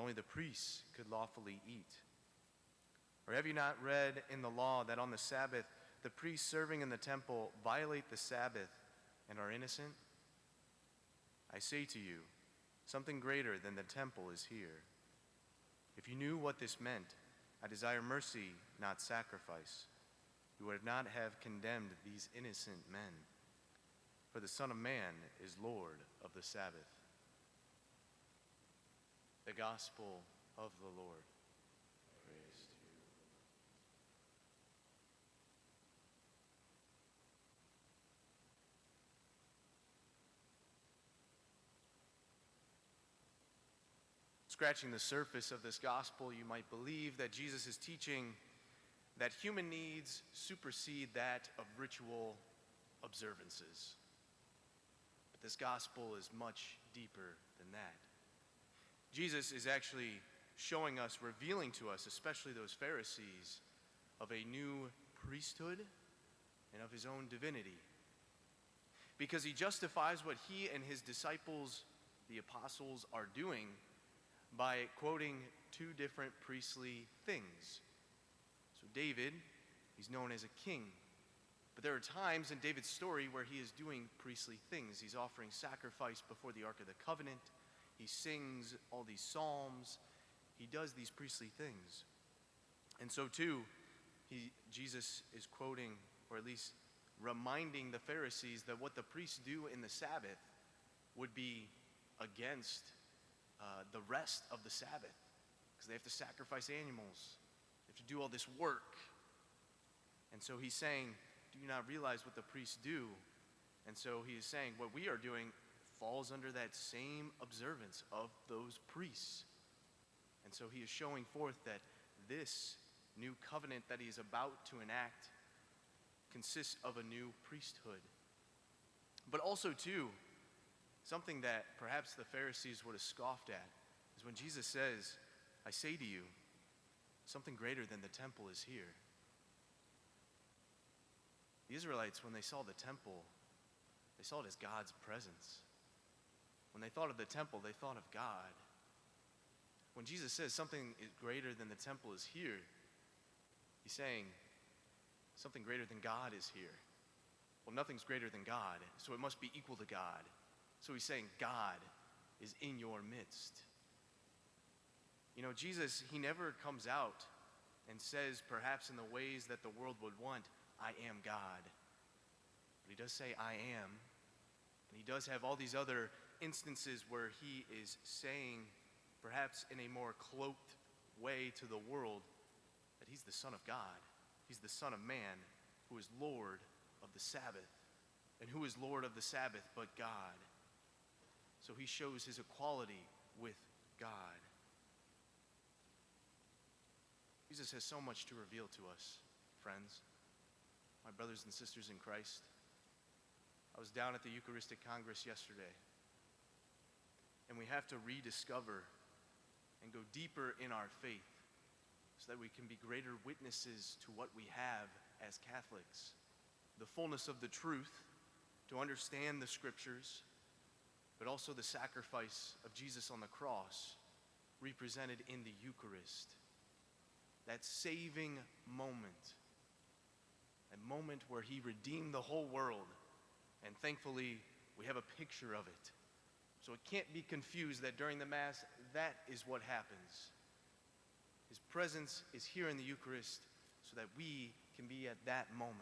only the priests could lawfully eat? Or have you not read in the law that on the Sabbath the priests serving in the temple violate the Sabbath and are innocent? I say to you, something greater than the temple is here. If you knew what this meant, I desire mercy, not sacrifice, you would not have condemned these innocent men. For the Son of Man is Lord of the Sabbath. The Gospel of the Lord. Praise to you. Scratching the surface of this gospel, you might believe that Jesus is teaching that human needs supersede that of ritual observances. But this gospel is much deeper than that. Jesus is actually showing us, revealing to us, especially those Pharisees, of a new priesthood and of his own divinity. Because he justifies what he and his disciples, the apostles, are doing by quoting two different priestly things. So David, he's known as a king. But there are times in David's story where he is doing priestly things. He's offering sacrifice before the Ark of the Covenant. He sings all these psalms. He does these priestly things. And so too, Jesus is quoting, or at least reminding the Pharisees that what the priests do in the Sabbath would be against the rest of the Sabbath, because they have to sacrifice animals. They have to do all this work. And so he's saying, do you not realize what the priests do? And so he is saying, what we are doing falls under that same observance of those priests. And so he is showing forth that this new covenant that he is about to enact consists of a new priesthood. But also, too, something that perhaps the Pharisees would have scoffed at is when Jesus says, I say to you, something greater than the temple is here. The Israelites, when they saw the temple, they saw it as God's presence. When they thought of the temple, they thought of God. When Jesus says something is greater than the temple is here, he's saying something greater than God is here. Well, nothing's greater than God, so it must be equal to God. So he's saying God is in your midst. You know, Jesus, he never comes out and says, perhaps in the ways that the world would want, I am God. But he does say, I am. And he does have all these other instances where he is saying, perhaps in a more cloaked way to the world, that he's the Son of God. He's the Son of Man, who is Lord of the Sabbath. And who is Lord of the Sabbath but God? So he shows his equality with God. Jesus has so much to reveal to us, friends, my brothers and sisters in Christ. I was down at the Eucharistic Congress yesterday, and we have to rediscover and go deeper in our faith so that we can be greater witnesses to what we have as Catholics, the fullness of the truth, to understand the Scriptures, but also the sacrifice of Jesus on the cross represented in the Eucharist. That saving moment, a moment where he redeemed the whole world, and thankfully we have a picture of it. So it can't be confused that during the Mass, that is what happens. His presence is here in the Eucharist so that we can be at that moment.